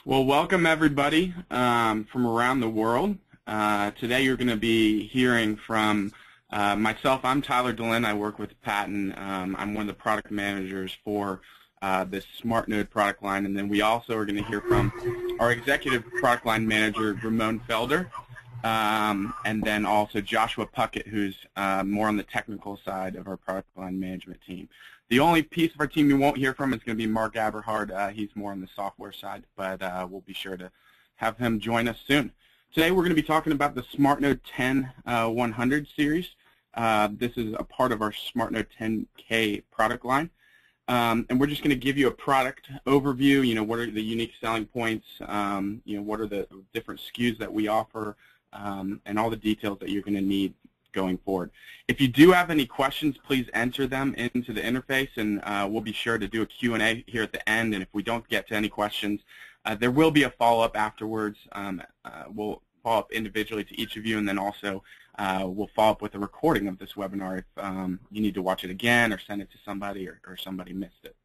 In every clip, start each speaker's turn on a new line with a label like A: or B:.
A: Well, welcome everybody from around the world. Today you're going to be hearing from myself. I'm Tyler Dehlin. I work with Patton. I'm one of the product managers for this SmartNode product line, and then we also are going to hear from our executive product line manager, Ramon Felder, and then also Joshua Puckett, who's more on the technical side of our product line management team. The only piece of our team you won't hear from is going to be Mark Aberhard. He's more on the software side, but we'll be sure to have him join us soon. Today we're going to be talking about the SmartNode 10100 series. This is a part of our SmartNode 10K product line. And we're just going to give you a product overview, what are the unique selling points, what are the different SKUs that we offer, and all the details that you're going to need going forward. If you do have any questions, please enter them into the interface, and we'll be sure to do a Q&A here at the end. And if we don't get to any questions, there will be a follow-up afterwards. We'll follow up individually to each of you, and then also we'll follow up with a recording of this webinar if you need to watch it again or send it to somebody or somebody missed it.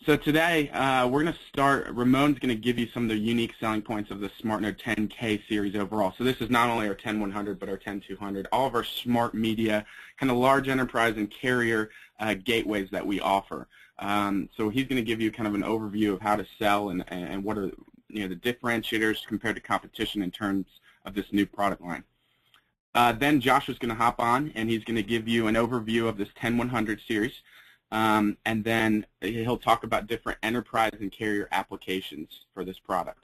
A: So today, we're going to start. Ramon's going to give you some of the unique selling points of the SmartNode 10K series overall. So this is not only our 10100, but our 10200, all of our smart media, kind of large enterprise and carrier gateways that we offer. So he's going to give you kind of an overview of how to sell and what are the differentiators compared to competition in terms of this new product line. Then Joshua's going to hop on, and he's going to give you an overview of this 10100 series. And then he'll talk about different enterprise and carrier applications for this product.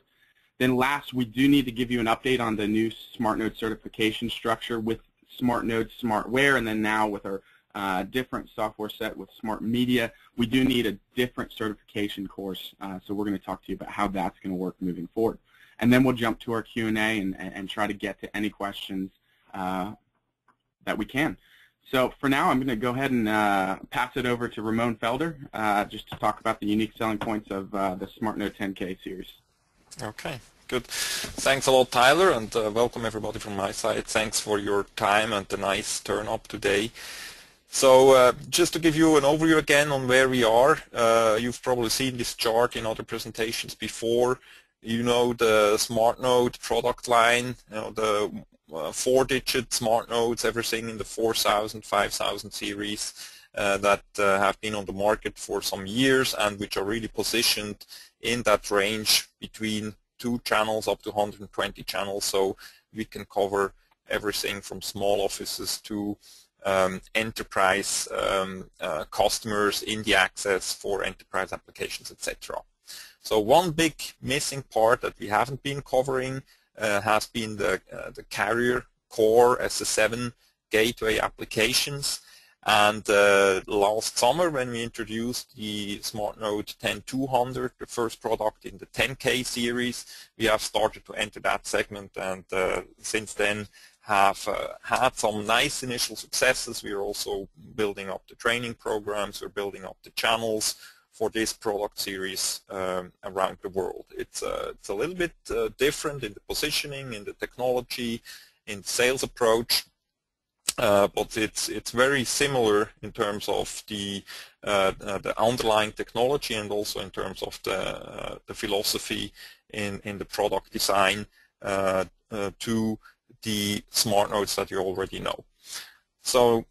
A: Then last, we do need to give you an update on the new SmartNode certification structure with SmartNode Smartware, and then now with our different software set with Smart Media, we do need a different certification course. So we're going to talk to you about how that's going to work moving forward. And then we'll jump to our Q&A and try to get to any questions that we can. So for now, I'm going to go ahead and pass it over to Ramon Felder just to talk about the unique selling points of the SmartNode 10K series.
B: Okay, good. Thanks a lot, Tyler, and welcome everybody from my side. Thanks for your time and the nice turn up today. So just to give you an overview again on where we are, you've probably seen this chart in other presentations before. You know the SmartNode product line, the 4-digit smart nodes, everything in the 4000, 5000 series that have been on the market for some years and which are really positioned in that range between 2 channels up to 120 channels. So we can cover everything from small offices to enterprise customers in the access for enterprise applications, etc. So one big missing part that we haven't been covering has been the carrier core SS7 gateway applications. And last summer, when we introduced the SmartNode 10200, the first product in the 10K series, we have started to enter that segment, and since then have had some nice initial successes. We are also building up the training programs, we're building up the channels for this product series around the world. It's a little bit different in the positioning, in the technology, in the sales approach, but it's very similar in terms of the underlying technology and also in terms of the philosophy in the product design to the smart nodes that you already know. So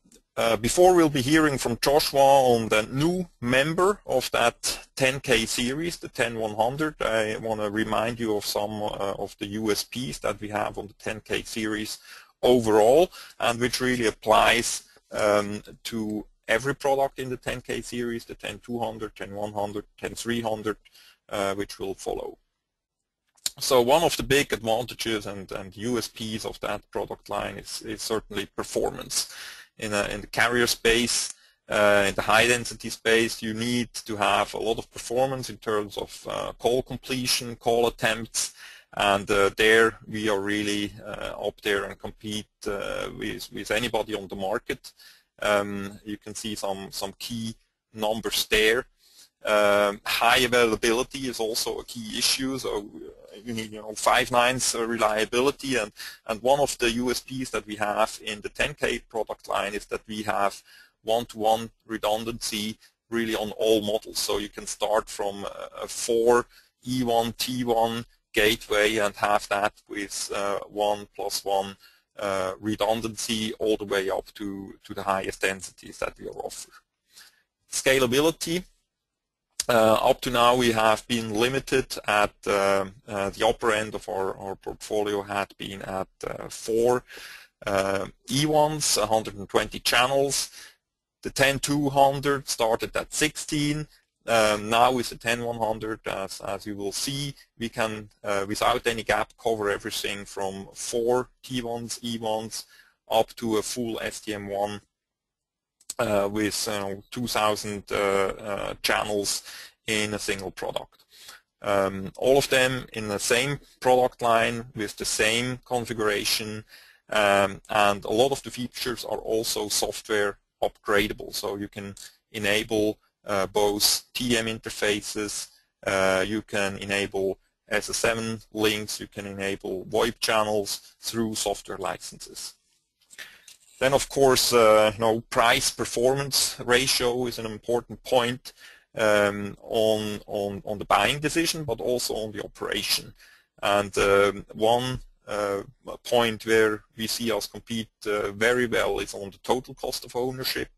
B: before we'll be hearing from Joshua on the new member of that 10K series, the 10100, I want to remind you of some of the USPs that we have on the 10K series overall, and which really applies to every product in the 10K series, the 10200, 10100, 10300, which will follow. So one of the big advantages and USPs of that product line is certainly performance. In the carrier space, in the high-density space, you need to have a lot of performance in terms of call completion, call attempts, and there we are really up there and compete with anybody on the market. You can see some key numbers there. High availability is also a key issue, so you need 5 nines reliability, and one of the USPs that we have in the 10K product line is that we have one-to-one redundancy really on all models. So you can start from a 4 E1 T1 gateway and have that with 1+1 redundancy all the way up to the highest densities that we offer. Scalability. Up to now we have been limited at the upper end of our portfolio had been at 4 E1s, 120 channels. The 10200 started at 16. Now with the 10100, as you will see, we can, without any gap, cover everything from 4 T1s, E1s, up to a full STM1 with 2,000 channels in a single product. All of them in the same product line with the same configuration, and a lot of the features are also software upgradable. So you can enable both TDM interfaces, you can enable SS7 links, you can enable VoIP channels through software licenses. Then of course, price performance ratio is an important point on the buying decision, but also on the operation. And one point where we see us compete very well is on the total cost of ownership,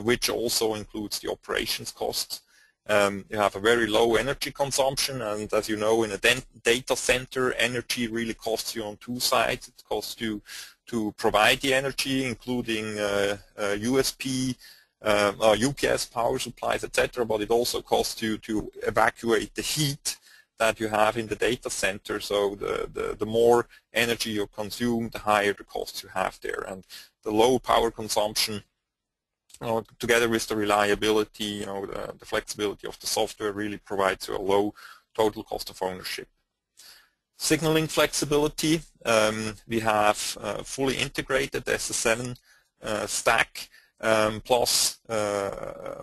B: which also includes the operations costs. You have a very low energy consumption, and as you know, in a data center, energy really costs you on two sides. It costs you to provide the energy, including USP, UPS power supplies, etc., but it also costs you to evacuate the heat that you have in the data center. So the more energy you consume, the higher the costs you have there. And the low power consumption, together with the reliability, the flexibility of the software, really provides you a low total cost of ownership. Signaling flexibility, we have fully integrated SS7 stack, plus a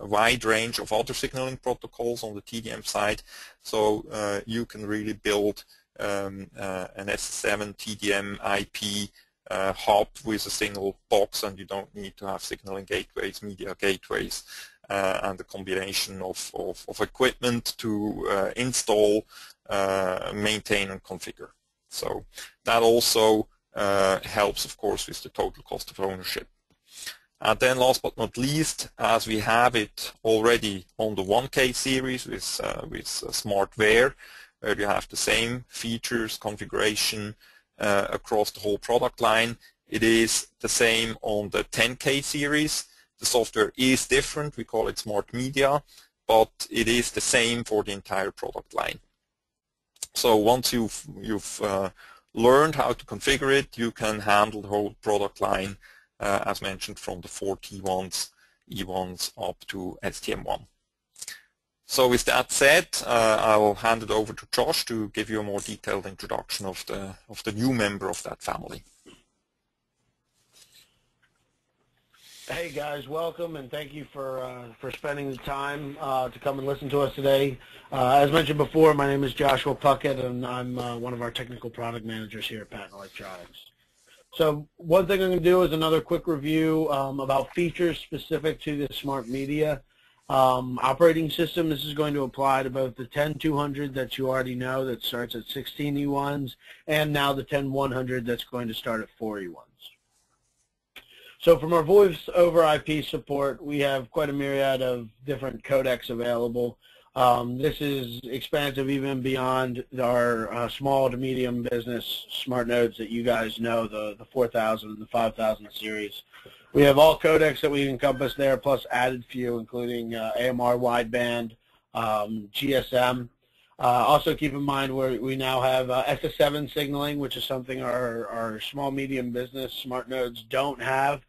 B: wide range of other signaling protocols on the TDM side. So you can really build an SS7 TDM IP hub with a single box, and you don't need to have signaling gateways, media gateways, and a combination of equipment to install, maintain, and configure. So that also helps, of course, with the total cost of ownership. And then last but not least, as we have it already on the 1K series with SmartWare, where you have the same features, configuration across the whole product line, it is the same on the 10K series. The software is different, we call it Smart Media, but it is the same for the entire product line. So once you've learned how to configure it, you can handle the whole product line, as mentioned, from the 4 T1s, E1s up to STM1. So with that said, I will hand it over to Josh to give you a more detailed introduction of the new member of that family.
C: Hey guys, welcome, and thank you for spending the time to come and listen to us today. As mentioned before, my name is Joshua Puckett, and I'm one of our technical product managers here at Patent Electronics. So one thing I'm going to do is another quick review about features specific to the Smart Media operating system. This is going to apply to both the 10200 that you already know that starts at 16 E1s, and now the 10100 that's going to start at 4 E1s. So from our voice over IP support, we have quite a myriad of different codecs available. This is expansive even beyond our small to medium business SmartNodes that you guys know, the 4000 and the 5000 series. We have all codecs that we encompass there, plus added few, including AMR wideband, GSM. Also keep in mind we now have SS7 signaling, which is something our small medium business SmartNodes don't have.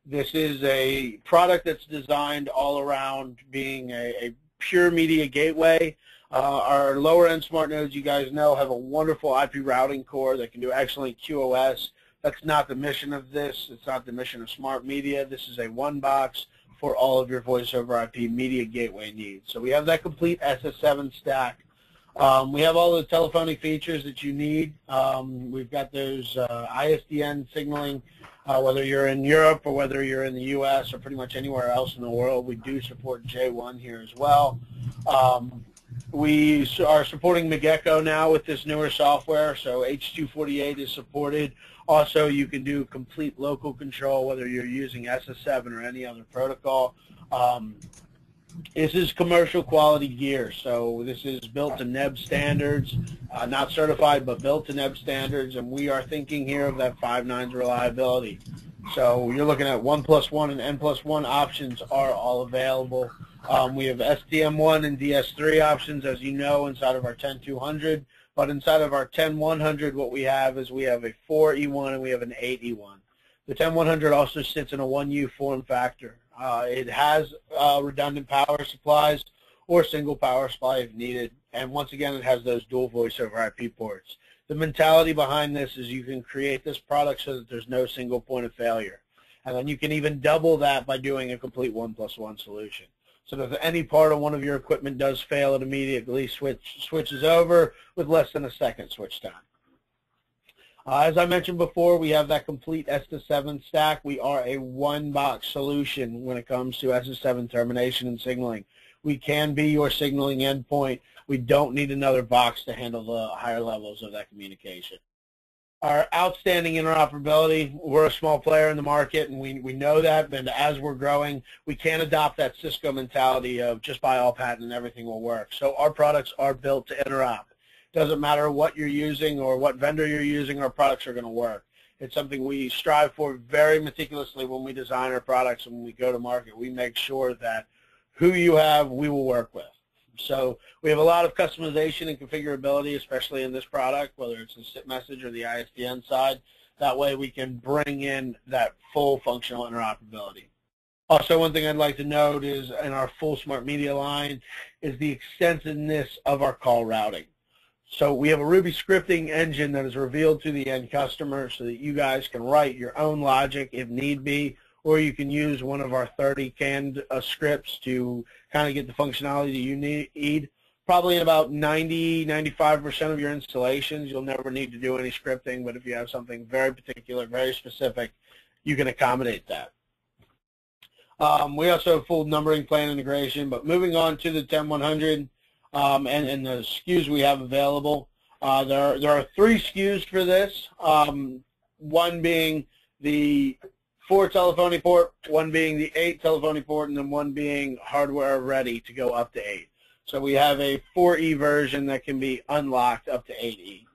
C: This is a product that's designed all around being a pure media gateway. Our lower end SmartNodes, you guys know, have a wonderful IP routing core that can do excellent QoS. That's not the mission of this. It's not the mission of Smart Media. This is a one box for all of your voice over IP media gateway needs. So we have that complete SS7 stack. We have all the telephonic features that you need. We've got those ISDN signaling Whether you're in Europe or whether you're in the U.S. or pretty much anywhere else in the world, we do support J1 here as well. We are supporting McGecko now with this newer software, so H248 is supported. Also, you can do complete local control, whether you're using SS7 or any other protocol. This is commercial quality gear, so this is built to NEB standards, not certified, but built to NEB standards, and we are thinking here of that 5 nines reliability. So you're looking at 1+1 and N+1 options are all available. We have STM1 and DS3 options, as you know, inside of our 10200, but inside of our 10100, what we have is we have a 4E1 and we have an 8E1. The 10100 also sits in a 1U form factor. It has redundant power supplies or single power supply if needed, and once again, it has those dual voice over IP ports. The mentality behind this is you can create this product so that there's no single point of failure, and then you can even double that by doing a complete 1+1 solution. So that if any part of one of your equipment does fail, it immediately switches over with less than a second switch time. As I mentioned before, we have that complete S-7 stack. We are a one-box solution when it comes to SS7 termination and signaling. We can be your signaling endpoint. We don't need another box to handle the higher levels of that communication. Our outstanding interoperability, we're a small player in the market, and we know that, but as we're growing, we can't adopt that Cisco mentality of just buy all patent and everything will work. So our products are built to interop. Doesn't matter what you're using or what vendor you're using, our products are going to work. It's something we strive for very meticulously when we design our products and when we go to market. We make sure that who you have, we will work with. So we have a lot of customization and configurability, especially in this product, whether it's the SIP message or the ISDN side. That way we can bring in that full functional interoperability. Also, one thing I'd like to note is in our full smart media line is the extensiveness of our call routing. So we have a Ruby scripting engine that is revealed to the end customer so that you guys can write your own logic if need be, or you can use one of our 30 canned scripts to kind of get the functionality that you need. Probably in about 90–95% of your installations, you'll never need to do any scripting, but if you have something very particular, very specific, you can accommodate that. We also have full numbering plan integration, but moving on to the 10100, and the SKUs we have available. There are 3 SKUs for this, one being the 4 telephony port, one being the 8 telephony port, and then one being hardware ready to go up to 8. So we have a 4E version that can be unlocked up to 8E.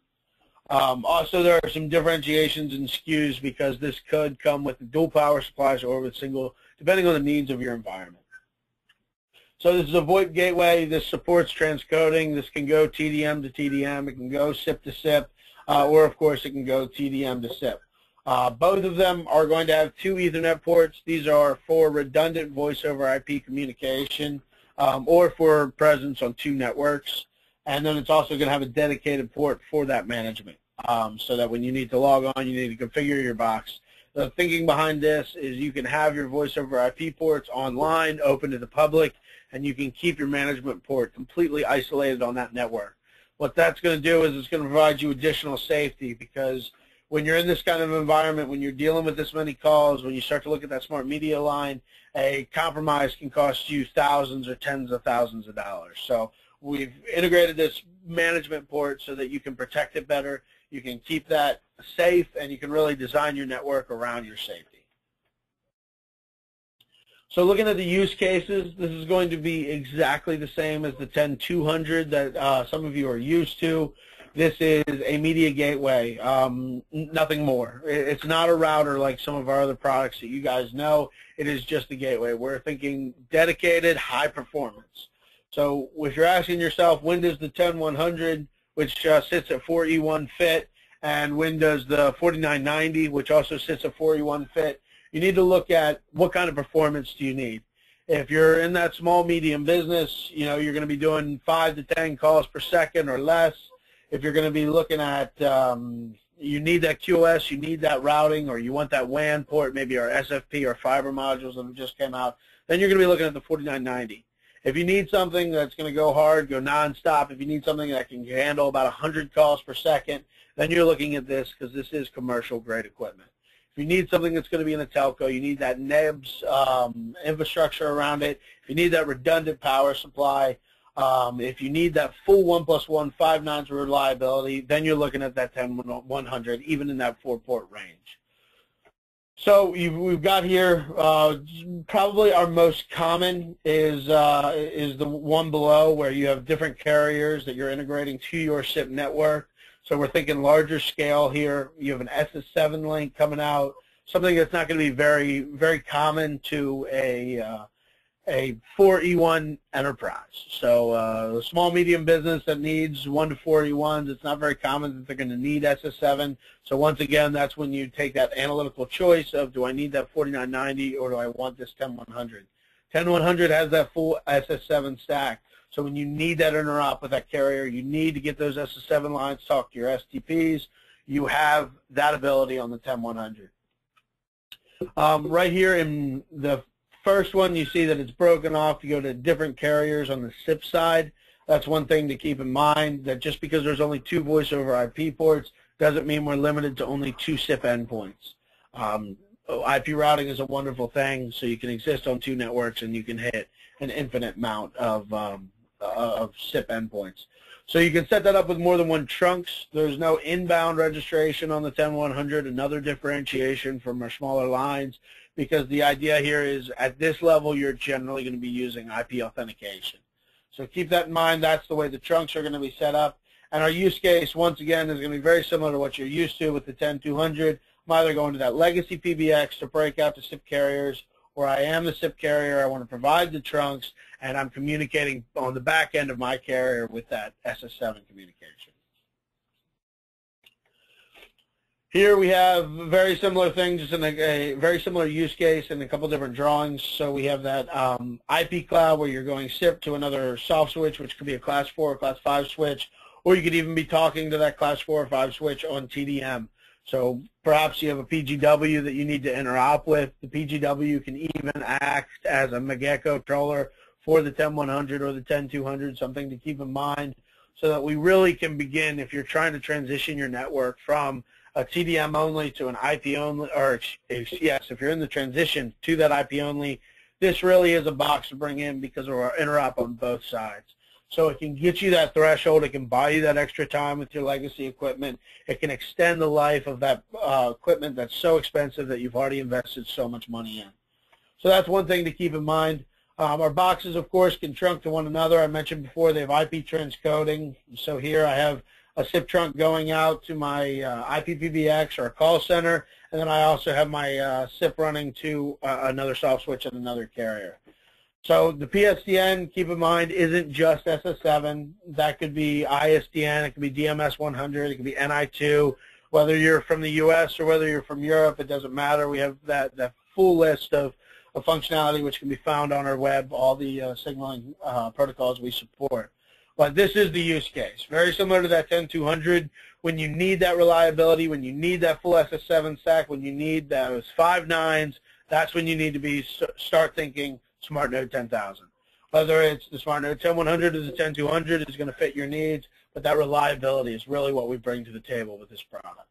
C: Also, there are some differentiations in SKUs because this could come with dual power supplies or with single, depending on the needs of your environment. So this is a VoIP gateway. This supports transcoding. This can go TDM to TDM. It can go SIP to SIP, or of course it can go TDM to SIP. Both of them are going to have 2 Ethernet ports. These are for redundant voice over IP communication or for presence on 2 networks. And then it's also going to have a dedicated port for that management so that when you need to log on, you need to configure your box. The thinking behind this is you can have your voice over IP ports online, open to the public, and you can keep your management port completely isolated on that network. What that's going to do is it's going to provide you additional safety because when you're in this kind of environment, when you're dealing with this many calls, when you start to look at that smart media line, a compromise can cost you thousands or tens of thousands of dollars. So we've integrated this management port so that you can protect it better, you can keep that safe, and you can really design your network around your safety. So looking at the use cases, this is going to be exactly the same as the 10200 that some of you are used to. This is a media gateway, nothing more. It's not a router like some of our other products that you guys know. It is just a gateway. We're thinking dedicated, high performance. So if you're asking yourself, when does the 10100, which sits at 4E1 fit, and when does the 4990, which also sits at 4E1 fit, you need to look at what kind of performance do you need. If you're in that small, medium business, you know, you're going to be doing 5 to 10 calls per second or less. If you're going to be looking at, you need that QoS, you need that routing, or you want that WAN port, maybe our SFP or fiber modules that just came out, then you're going to be looking at the 4990. If you need something that's going to go hard, go nonstop, if you need something that can handle about 100 calls per second, then you're looking at this because this is commercial grade equipment. If you need something that's going to be in a telco, you need that NEBS infrastructure around it. If you need that redundant power supply, if you need that full 1+1 5 nines reliability, then you're looking at that 10100, even in that 4-port range. So we've got here probably our most common is the one below, where you have different carriers that you're integrating to your SIP network. So we're thinking larger scale here. You have an SS7 link coming out, something that's not going to be very, very common to a 4E1 enterprise. So a small, medium business that needs 1 to 4 E1s, it's not very common that they're going to need SS7. So once again, that's when you take that analytical choice of, do I need that 4990 or do I want this 10100? 10100 has that full SS7 stack. So when you need that interop with that carrier, you need to get those SS7 lines, talk to your STPs, you have that ability on the 10100. Right here in the first one, you see that it's broken off. You go to different carriers on the SIP side. That's one thing to keep in mind, that just because there's only 2 voice over IP ports doesn't mean we're limited to only 2 SIP endpoints. IP routing is a wonderful thing, so you can exist on 2 networks and you can hit an infinite amount of SIP endpoints. So you can set that up with more than 1 trunks. There's no inbound registration on the 10100, another differentiation from our smaller lines, because the idea here is at this level you're generally going to be using IP authentication. So keep that in mind. That's the way the trunks are going to be set up. And our use case, once again, is going to be very similar to what you're used to with the 10200. I'm either going to that legacy PBX to break out to SIP carriers, or I am the SIP carrier, I want to provide the trunks, and I'm communicating on the back end of my carrier with that SS7 communication. Here we have very similar things, just in a very similar use case in a couple different drawings. So we have that IP cloud where you're going SIP to another soft switch, which could be a class 4 or class 5 switch, or you could even be talking to that class 4 or 5 switch on TDM. So perhaps you have a PGW that you need to interop with. The PGW can even act as a MAGECO controller for the 10100 or the 10200, something to keep in mind, so that we really can begin, if you're trying to transition your network from a TDM only to an IP only, or yes, if you're in the transition to that IP only, this really is a box to bring in because of our interop on both sides. So it can get you that threshold. It can buy you that extra time with your legacy equipment. It can extend the life of that equipment that's so expensive that you've already invested so much money in. So that's one thing to keep in mind. Our boxes, of course, can trunk to one another. I mentioned before they have IP transcoding. So here I have a SIP trunk going out to my IPPBX or a call center, and then I also have my SIP running to another soft switch and another carrier. So the PSTN, keep in mind, isn't just SS7. That could be ISDN, it could be DMS 100, it could be NI2. Whether you're from the US or whether you're from Europe, it doesn't matter. We have that full list of functionality which can be found on our web, all the signaling protocols we support. But this is the use case. Very similar to that 10200. When you need that reliability, when you need that full SS7 stack, when you need those 5 nines, that's when you need to start thinking SmartNode 10,000. Whether it's the SmartNode 10100 or the 10200 is going to fit your needs, but that reliability is really what we bring to the table with this product.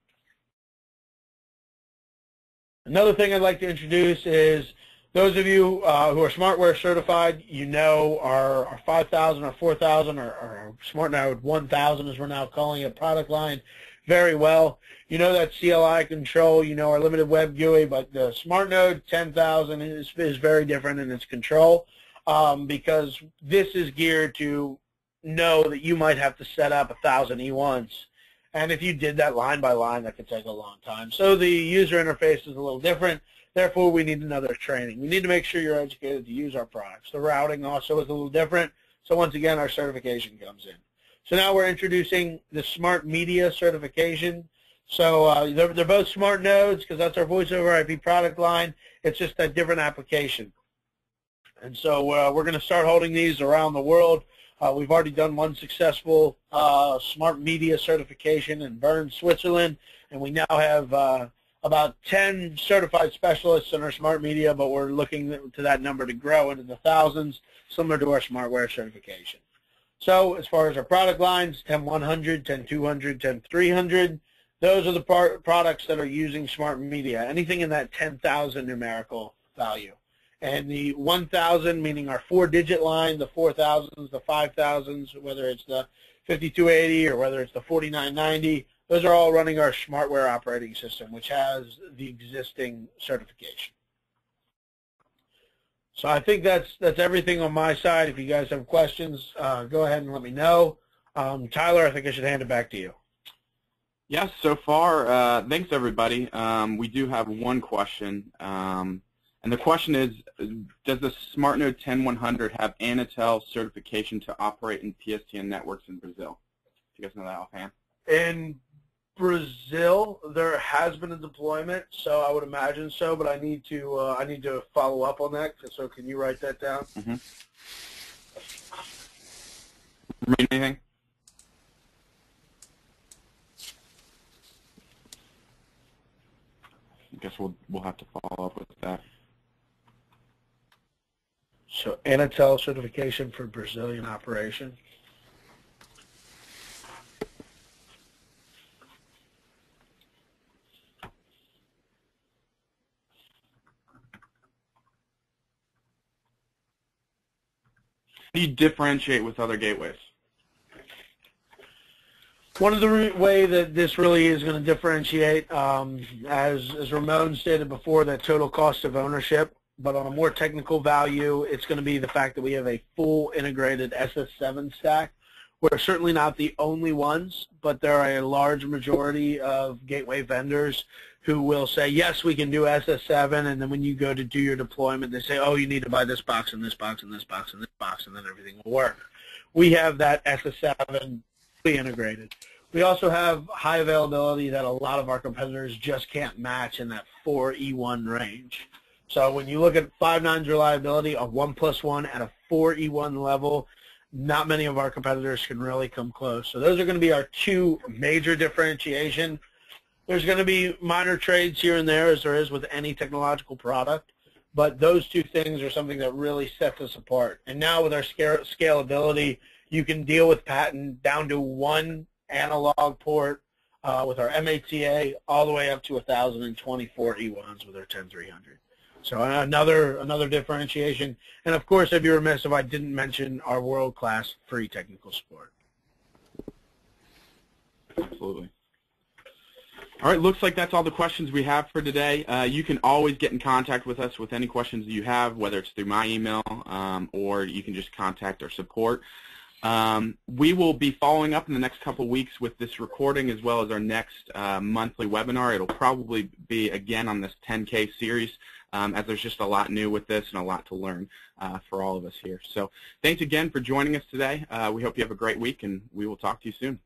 C: Another thing I'd like to introduce is those of you who are SmartWare certified, you know our 5000, our 4000, or SmartNode 1000, as we're now calling it, product line very well. You know that CLI control, you know our limited web GUI, but the SmartNode 10,000 is very different in its control because this is geared to know that you might have to set up 1,000 E1s. And if you did that line by line, that could take a long time. So the user interface is a little different. Therefore, we need another training. We need to make sure you're educated to use our products. The routing also is a little different. So once again, our certification comes in. So now we're introducing the Smart Media certification. So they're both smart nodes because that's our voice over IP product line. It's just a different application. And so we're going to start holding these around the world. We've already done one successful Smart Media certification in Bern, Switzerland, and we now have about 10 certified specialists in our Smart Media, but we're looking to that number to grow into the thousands, similar to our SmartWare certification. So as far as our product lines, 10100, 10200, 10300, those are the products that are using smart media, anything in that 10,000 numerical value. And the 1,000, meaning our 4-digit line, the 4,000s, the 5,000s, whether it's the 5280 or whether it's the 4990, those are all running our smartware operating system, which has the existing certification. So I think that's everything on my side. If you guys have questions, go ahead and let me know. Tyler, I think I should hand it back to you.
A: Yes, so far, thanks everybody. We do have one question. And the question is, does the SmartNode 10100 have Anatel certification to operate in PSTN networks in Brazil? Do you guys know that offhand?
C: In Brazil, there has been a deployment, so I would imagine so, but I need to follow up on that. So can you write that down?
A: Mm-hmm. Read anything? I guess we'll have to follow up with that.
C: So Anatel certification for Brazilian operation.
A: How do you differentiate with other gateways?
C: One of the way that this really is going to differentiate, as Ramon stated before, that total cost of ownership. But on a more technical value, it's going to be the fact that we have a full integrated SS7 stack. We're certainly not the only ones, but there are a large majority of gateway vendors who will say, yes, we can do SS7, and then when you go to do your deployment, they say, oh, you need to buy this box and this box and this box and this box, and then everything will work. We have that SS7 fully integrated. We also have high availability that a lot of our competitors just can't match in that 4E1 range. So when you look at 5 nines reliability, a 1+1 at a 4E1 level, not many of our competitors can really come close. So those are going to be our two major differentiation. There's going to be minor trades here and there, as there is with any technological product, but those two things are something that really sets us apart. And now with our scalability, you can deal with patent down to one analog port with our MATA all the way up to 1,024 E1s with our 10300. So another differentiation. And of course, I'd be remiss if I didn't mention our world-class free technical support.
A: Absolutely. All right, looks like that's all the questions we have for today. You can always get in contact with us with any questions that you have, whether it's through my email or you can just contact our support. We will be following up in the next couple weeks with this recording as well as our next monthly webinar. It'll probably be again on this 10K series as there's just a lot new with this and a lot to learn for all of us here. So thanks again for joining us today. We hope you have a great week and we will talk to you soon.